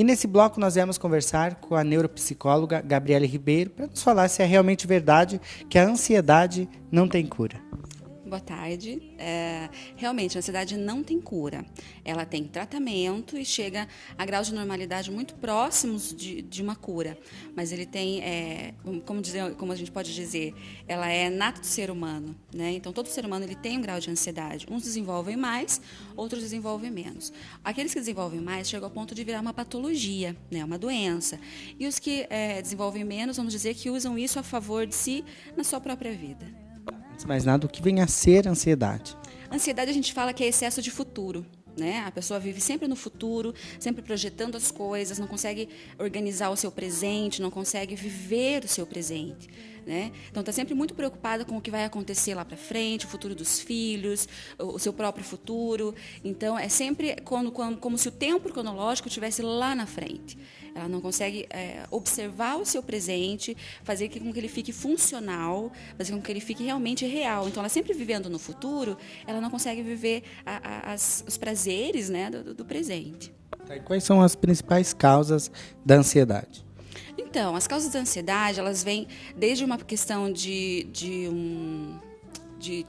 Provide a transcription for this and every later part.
nesse bloco nós viemos conversar com a neuropsicóloga Gabriele Ribeiro para nos falar se é realmente verdade que a ansiedade não tem cura. Boa tarde. Realmente, a ansiedade não tem cura. Ela tem tratamento e chega a graus de normalidade muito próximos de uma cura. Mas ele tem, como a gente pode dizer, ela é nata do ser humano, né? Então, todo ser humano ele tem um grau de ansiedade. Uns desenvolvem mais, outros desenvolvem menos. Aqueles que desenvolvem mais chegam ao ponto de virar uma patologia, né? Uma doença. E os que desenvolvem menos, vamos dizer que usam isso a favor de si na sua própria vida. Antes de mais nada, o que vem a ser ansiedade? Ansiedade a gente fala que é excesso de futuro. Né? A pessoa vive sempre no futuro, sempre projetando as coisas, não consegue organizar o seu presente, não consegue viver o seu presente. Né? Então está sempre muito preocupada com o que vai acontecer lá para frente, o futuro dos filhos, o seu próprio futuro. Então é sempre como se o tempo cronológico estivesse lá na frente. Ela não consegue observar o seu presente, fazer com que ele fique funcional, fazer com que ele fique realmente real. Então ela sempre vivendo no futuro, ela não consegue viver os prazeres, né, do presente. E quais são as principais causas da ansiedade? Então, as causas da ansiedade, elas vêm desde uma questão de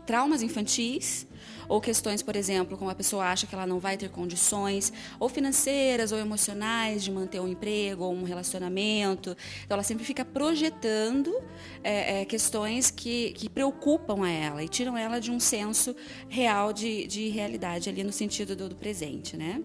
traumas infantis, ou questões, por exemplo, como a pessoa acha que ela não vai ter condições, ou financeiras, ou emocionais, de manter um emprego, ou um relacionamento. Então, ela sempre fica projetando questões que preocupam a ela e tiram ela de um senso real de realidade, ali no sentido do presente, né?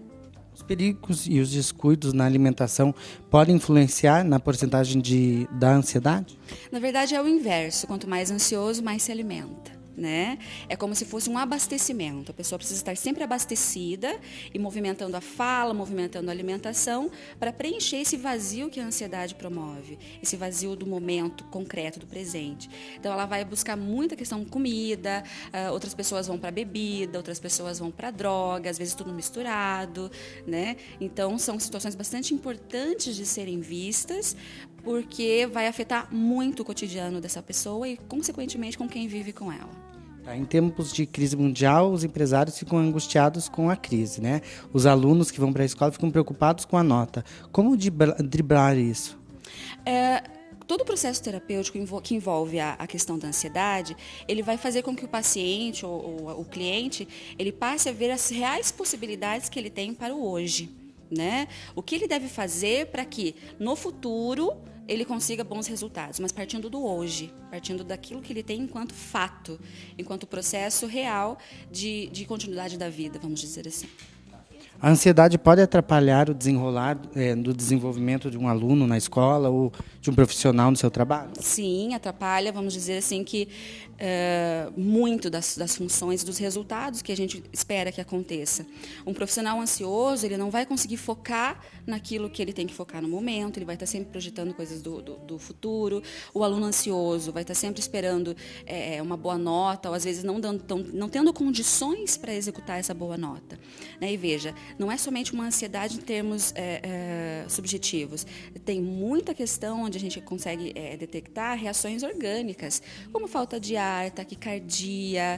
Os perigos e os descuidos na alimentação podem influenciar na porcentagem da ansiedade? Na verdade, é o inverso. Quanto mais ansioso, mais se alimenta. Né? É como se fosse um abastecimento. A pessoa precisa estar sempre abastecida e movimentando a fala, movimentando a alimentação para preencher esse vazio que a ansiedade promove, esse vazio do momento concreto, do presente. Então ela vai buscar muita questão de comida, outras pessoas vão para bebida, outras pessoas vão para droga, às vezes tudo misturado, né? Então são situações bastante importantes de serem vistas, porque vai afetar muito o cotidiano dessa pessoa e, consequentemente, com quem vive com ela. Em tempos de crise mundial, os empresários ficam angustiados com a crise, né? Os alunos que vão para a escola ficam preocupados com a nota. Como driblar isso? Todo o processo terapêutico que envolve a questão da ansiedade, ele vai fazer com que o paciente ou o cliente, ele passe a ver as reais possibilidades que ele tem para o hoje. Né? O que ele deve fazer para que, no futuro, ele consiga bons resultados, mas partindo do hoje, partindo daquilo que ele tem enquanto fato, enquanto processo real de continuidade da vida, vamos dizer assim. A ansiedade pode atrapalhar o desenrolar do desenvolvimento de um aluno na escola ou de um profissional no seu trabalho? Sim, atrapalha, vamos dizer assim, que muito das funções, dos resultados que a gente espera que aconteça. Um profissional ansioso, ele não vai conseguir focar naquilo que ele tem que focar no momento, ele vai estar sempre projetando coisas do futuro. O aluno ansioso vai estar sempre esperando uma boa nota, ou às vezes não tendo condições para executar essa boa nota. Né? E veja, não é somente uma ansiedade em termos subjetivos. Tem muita questão onde a gente consegue detectar reações orgânicas, como falta de ar, taquicardia,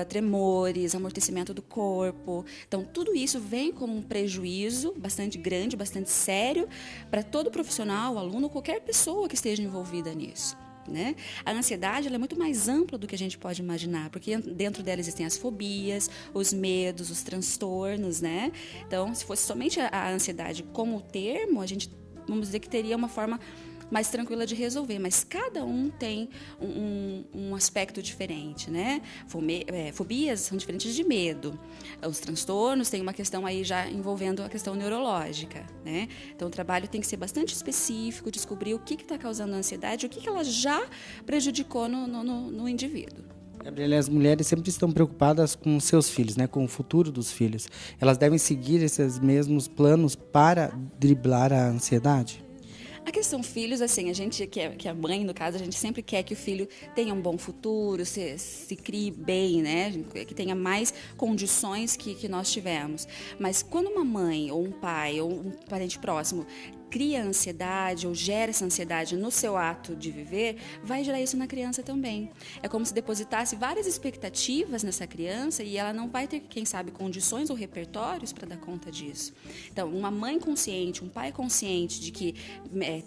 tremores, amortecimento do corpo. Então, tudo isso vem como um prejuízo bastante grande, bastante sério para todo profissional, aluno, qualquer pessoa que esteja envolvida nisso. Né? A ansiedade ela é muito mais ampla do que a gente pode imaginar, porque dentro dela existem as fobias, os medos, os transtornos. Né? Então, se fosse somente a ansiedade como termo, a gente, vamos dizer que teria uma forma mais tranquila de resolver, mas cada um tem um aspecto diferente, né? Fobias são diferentes de medo. Os transtornos têm uma questão aí já envolvendo a questão neurológica, né? Então o trabalho tem que ser bastante específico, descobrir o que está causando a ansiedade, o que ela já prejudicou no indivíduo. Gabriela, as mulheres sempre estão preocupadas com seus filhos, né, com o futuro dos filhos. Elas devem seguir esses mesmos planos para driblar a ansiedade? A questão filhos, assim, a gente que é mãe, no caso, a gente sempre quer que o filho tenha um bom futuro, se crie bem, né? Que tenha mais condições que nós tivemos. Mas quando uma mãe, ou um pai, ou um parente próximo cria ansiedade ou gera essa ansiedade no seu ato de viver, vai gerar isso na criança também. É como se depositasse várias expectativas nessa criança e ela não vai ter, quem sabe, condições ou repertórios para dar conta disso. Então, uma mãe consciente, um pai consciente de que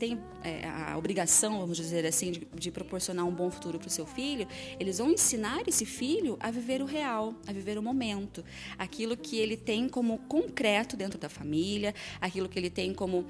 tem a obrigação, vamos dizer assim, de proporcionar um bom futuro para o seu filho, eles vão ensinar esse filho a viver o real, a viver o momento, aquilo que ele tem como concreto dentro da família, aquilo que ele tem como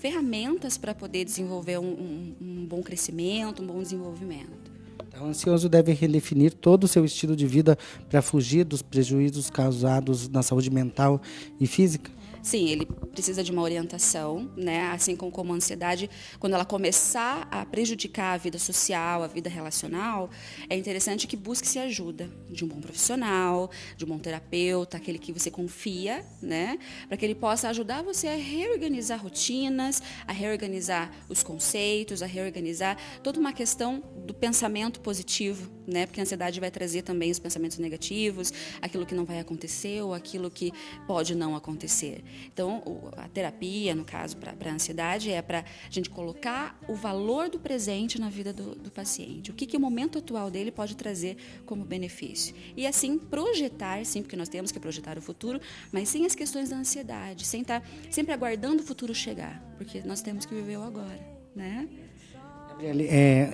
ferramentas para poder desenvolver um bom crescimento, um bom desenvolvimento. O ansioso deve redefinir todo o seu estilo de vida para fugir dos prejuízos causados na saúde mental e física? Sim, ele precisa de uma orientação, né? Assim como a ansiedade, quando ela começar a prejudicar a vida social, a vida relacional, é interessante que busque-se ajuda de um bom profissional, de um bom terapeuta, aquele que você confia, né? Para que ele possa ajudar você a reorganizar rotinas, a reorganizar os conceitos, a reorganizar toda uma questão do pensamento positivo, né? Porque a ansiedade vai trazer também os pensamentos negativos, aquilo que não vai acontecer ou aquilo que pode não acontecer. Então, a terapia, no caso, para a ansiedade, é para a gente colocar o valor do presente na vida do paciente. O que o momento atual dele pode trazer como benefício. E assim, projetar, sim, porque nós temos que projetar o futuro, mas sem as questões da ansiedade, sem estar sempre aguardando o futuro chegar, porque nós temos que viver o agora, né?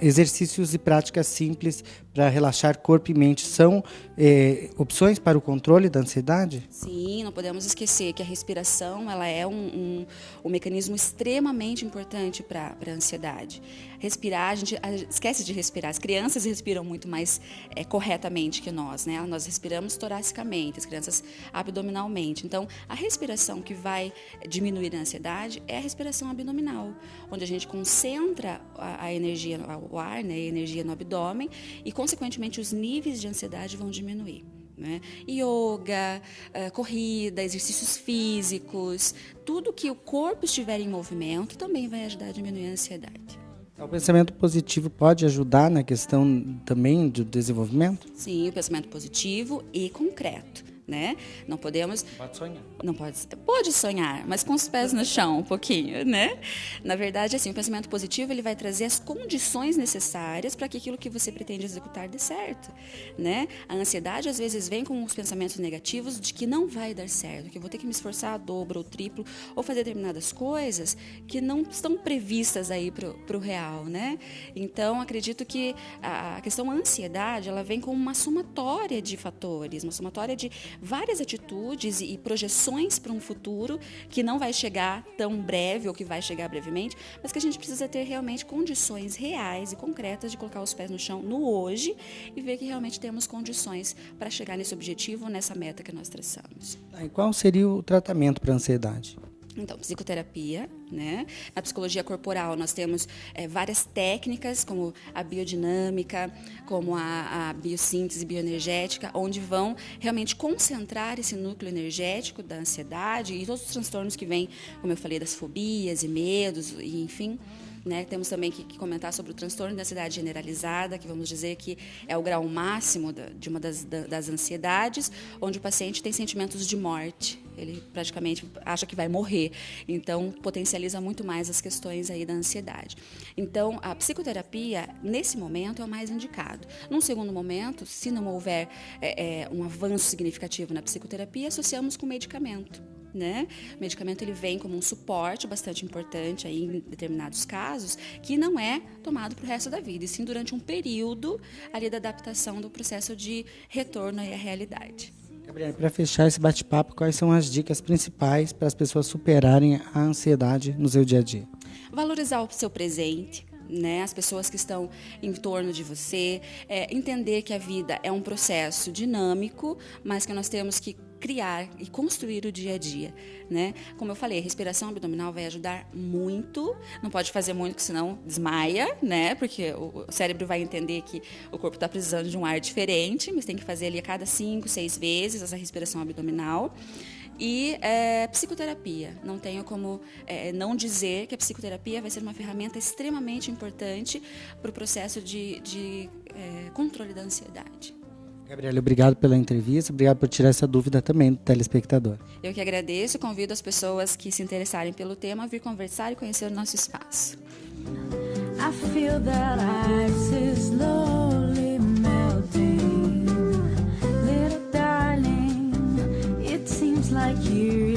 Exercícios e práticas simples para relaxar corpo e mente são opções para o controle da ansiedade? Sim, não podemos esquecer que a respiração ela é um mecanismo extremamente importante para a ansiedade. Respirar, a gente esquece de respirar. As crianças respiram muito mais corretamente que nós, né? Nós respiramos toracicamente, as crianças abdominalmente. Então, a respiração que vai diminuir a ansiedade é a respiração abdominal, onde a gente concentra a energia, o ar, né, a energia no abdômen e, consequentemente, os níveis de ansiedade vão diminuir. Né? Yoga, corrida, exercícios físicos, tudo que o corpo estiver em movimento também vai ajudar a diminuir a ansiedade. O pensamento positivo pode ajudar na questão também do desenvolvimento? Sim, o pensamento positivo e concreto. Né? Não podemos... Pode sonhar. Não pode sonhar, mas com os pés no chão um pouquinho, né? Na verdade, assim, o pensamento positivo ele vai trazer as condições necessárias para que aquilo que você pretende executar dê certo, né? A ansiedade às vezes vem com os pensamentos negativos de que não vai dar certo, que eu vou ter que me esforçar a dobro ou triplo ou fazer determinadas coisas que não estão previstas aí pro real, né? Então, acredito que a questão ansiedade, ela vem com uma somatória de fatores, uma somatória de várias atitudes e projeções para um futuro que não vai chegar tão breve ou que vai chegar brevemente, mas que a gente precisa ter realmente condições reais e concretas de colocar os pés no chão no hoje e ver que realmente temos condições para chegar nesse objetivo, nessa meta que nós traçamos. E qual seria o tratamento para a ansiedade? Então, psicoterapia, né? Na psicologia corporal nós temos várias técnicas, como a biodinâmica, como a biossíntese bioenergética, onde vão realmente concentrar esse núcleo energético da ansiedade e todos os transtornos que vêm, como eu falei, das fobias e medos, e enfim. Né? Temos também que comentar sobre o transtorno de ansiedade generalizada, que vamos dizer que é o grau máximo de uma das ansiedades, onde o paciente tem sentimentos de morte. Ele praticamente acha que vai morrer. Então, potencializa muito mais as questões aí da ansiedade. Então, a psicoterapia, nesse momento, é o mais indicado. Num segundo momento, se não houver um avanço significativo na psicoterapia, associamos com medicamento. Né? O medicamento ele vem como um suporte bastante importante aí em determinados casos, que não é tomado para o resto da vida, e sim durante um período ali da adaptação do processo de retorno aí à realidade. Gabriela, para fechar esse bate-papo, quais são as dicas principais para as pessoas superarem a ansiedade no seu dia a dia? Valorizar o seu presente. Né, as pessoas que estão em torno de você, entender que a vida é um processo dinâmico, mas que nós temos que criar e construir o dia a dia, né? Como eu falei, a respiração abdominal vai ajudar muito, não pode fazer muito, porque senão desmaia, né? Porque o cérebro vai entender que o corpo está precisando de um ar diferente, mas tem que fazer ali a cada 5, 6 vezes essa respiração abdominal. E psicoterapia. Não tenho como não dizer que a psicoterapia vai ser uma ferramenta extremamente importante para o processo de controle da ansiedade. Gabriela, obrigado pela entrevista, obrigado por tirar essa dúvida também do telespectador. Eu que agradeço, convido as pessoas que se interessarem pelo tema a vir conversar e conhecer o nosso espaço. I feel that ice is slowly melting. Little darling, it seems like years